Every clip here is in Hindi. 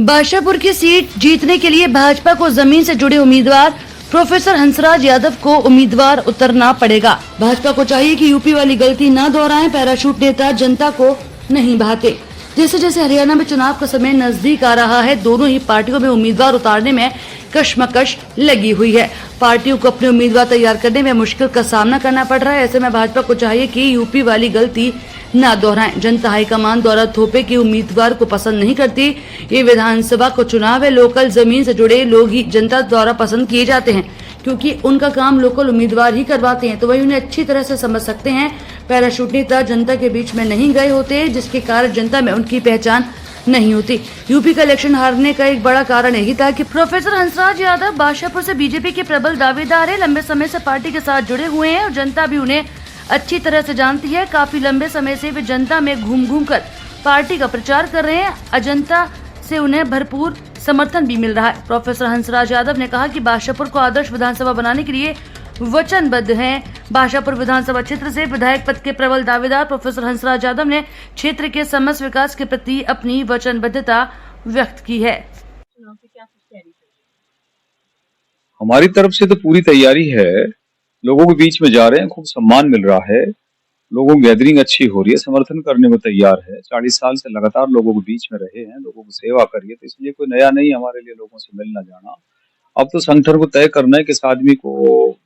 बादशाहपुर की सीट जीतने के लिए भाजपा को जमीन से जुड़े उम्मीदवार प्रोफेसर हंसराज यादव को उम्मीदवार उतरना पड़ेगा। भाजपा को चाहिए कि यूपी वाली गलती न दोहराएं। पैराशूट नेता जनता को नहीं बहाते। जैसे जैसे हरियाणा में चुनाव का समय नजदीक आ रहा है, दोनों ही पार्टियों में उम्मीदवार उतारने में कशमकश लगी हुई है। पार्टियों को अपने उम्मीदवार तैयार करने में मुश्किल का सामना करना पड़ रहा है। ऐसे में भाजपा को चाहिए कि यूपी वाली गलती न दोहराएं। जनता हाईकमान द्वारा थोपे के उम्मीदवार को पसंद नहीं करती। ये विधानसभा को चुनाव है, लोकल जमीन से जुड़े लोग ही जनता द्वारा पसंद किए जाते हैं, क्योंकि उनका काम लोकल उम्मीदवार ही करवाते हैं, तो वही उन्हें अच्छी तरह से समझ सकते हैं। पैराशूट नेता जनता के बीच में नहीं गए होते, जिसके कारण जनता में उनकी पहचान नहीं होती। यूपी का इलेक्शन हारने का एक बड़ा कारण यही था कि प्रोफेसर हंसराज यादव बादशाहपुर से बीजेपी के प्रबल दावेदार है, लंबे समय से पार्टी के साथ जुड़े हुए हैं और जनता भी उन्हें अच्छी तरह से जानती है। काफी लंबे समय से वे जनता में घूम घूम कर पार्टी का प्रचार कर रहे हैं। अजंता से उन्हें भरपूर समर्थन भी मिल रहा है। प्रोफेसर हंसराज यादव ने कहा कि बादशाहपुर को आदर्श विधानसभा बनाने के लिए वचनबद्ध हैं। बादशाहपुर विधानसभा क्षेत्र से विधायक पद के प्रबल दावेदार प्रोफेसर हंसराज यादव ने क्षेत्र के समस्त विकास के प्रति अपनी वचनबद्धता व्यक्त की है। हमारी तरफ से तो पूरी तैयारी है। लोगों के बीच में जा रहे हैं, खूब सम्मान मिल रहा है, लोगों की गैदरिंग अच्छी हो रही है, समर्थन करने को तैयार है। 40 साल से लगातार लोगों के बीच में रहे हैं, लोगों की सेवा करिए, तो इसलिए कोई नया नहीं हमारे लिए लोगों से मिलना जाना। अब तो संगठन को तय करना है किस आदमी को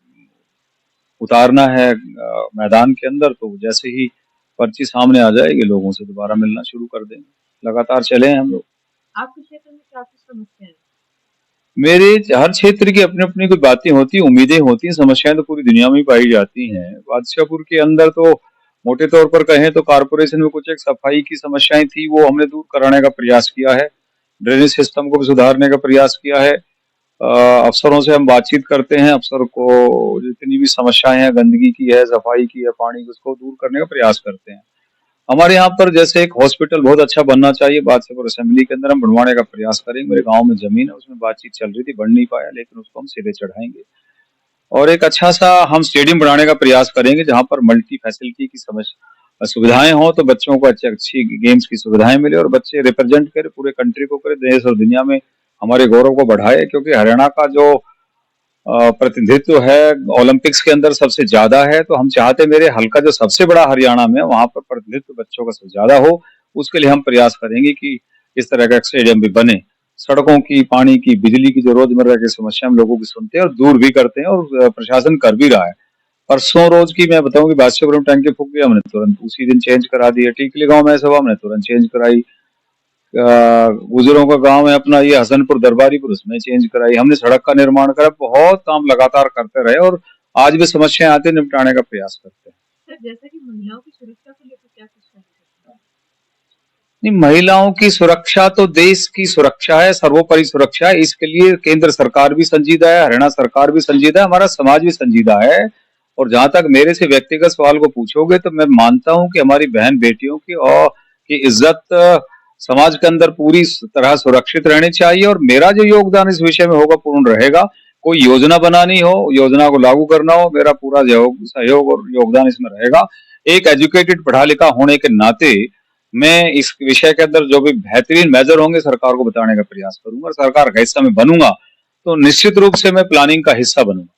उतारना है मैदान के अंदर, तो जैसे ही पर्ची सामने आ जाएगी लोगों से दोबारा मिलना शुरू कर देंगे। लगातार चले हैं हम लोग। आपके क्षेत्र में क्या कुछ समस्या है? मेरे हर क्षेत्र की अपनी अपनी कोई बातें होती, उम्मीदें होती हैं, समस्याएं तो पूरी दुनिया में ही पाई जाती हैं। बादशाहपुर के अंदर तो मोटे तौर पर कहें तो कारपोरेशन में कुछ एक सफाई की समस्याएं थी, वो हमने दूर कराने का प्रयास किया है। ड्रेनेज सिस्टम को भी सुधारने का प्रयास किया है। अफसरों से हम बातचीत करते हैं, अफसर को जितनी भी समस्याएं हैं, गंदगी की है, सफाई की है, पानी की, उसको दूर करने का प्रयास करते हैं। हमारे यहाँ पर जैसे एक हॉस्पिटल बहुत अच्छा बनना चाहिए, बादशाहपुर असेंबली के अंदर हम बनवाने का प्रयास करेंगे। मेरे गांव में जमीन है, उसमें बातचीत चल रही थी, बन नहीं पाया, लेकिन उसको हम सिरे चढ़ाएंगे। और एक अच्छा सा हम स्टेडियम बनाने का प्रयास करेंगे, जहां पर मल्टी फैसिलिटी की सुविधाएं हो, तो बच्चों को अच्छी गेम्स की सुविधाएं मिले और बच्चे रिप्रेजेंट करें, पूरे कंट्री को करें, देश और दुनिया में हमारे गौरव को बढ़ाए। क्योंकि हरियाणा का जो प्रतिनिधित्व है ओलंपिक्स के अंदर सबसे ज्यादा है, तो हम चाहते मेरे हल्का जो सबसे बड़ा हरियाणा में, वहां पर प्रतिनिधित्व बच्चों का सबसे ज्यादा हो। उसके लिए हम प्रयास करेंगे कि इस तरह का स्टेडियम भी बने। सड़कों की, पानी की, बिजली की जो रोजमर्रा की समस्या हम लोगों की सुनते हैं और दूर भी करते हैं, और प्रशासन कर भी रहा है। परसों रोज की मैं बताऊं कि बादशाहपुर में टंकी फूक गई, हमने तुरंत उसी दिन चेंज करा दी है। टीकली गांव में ऐसा हुआ, हमने तुरंत चेंज कराई। गुजरों का गांव है अपना ये हसनपुर दरबारीपुर, उसमें चेंज कराई। हमने सड़क का निर्माण करा, बहुत काम लगातार करते रहे और आज भी समस्याएं आते निपटाने का प्रयास करते हैं। सर, जैसा कि महिलाओं की सुरक्षा को लेकर क्या कुछ कहना है? नहीं, महिलाओं की सुरक्षा तो देश की सुरक्षा है, सर्वोपरि सुरक्षा है। इसके लिए केंद्र सरकार भी संजीदा है, हरियाणा सरकार भी संजीदा है, हमारा समाज भी संजीदा है। और जहां तक मेरे से व्यक्तिगत सवाल को पूछोगे, तो मैं मानता हूं कि हमारी बहन बेटियों की इज्जत समाज के अंदर पूरी तरह सुरक्षित रहनी चाहिए। और मेरा जो योगदान इस विषय में होगा, पूर्ण रहेगा। कोई योजना बनानी हो, योजना को लागू करना हो, मेरा पूरा सहयोग और योगदान इसमें रहेगा। एक एजुकेटेड, पढ़ा लिखा होने के नाते मैं इस विषय के अंदर जो भी बेहतरीन मेजर होंगे सरकार को बताने का प्रयास करूंगा। सरकार का हिस्सा में बनूंगा तो निश्चित रूप से मैं प्लानिंग का हिस्सा बनूंगा।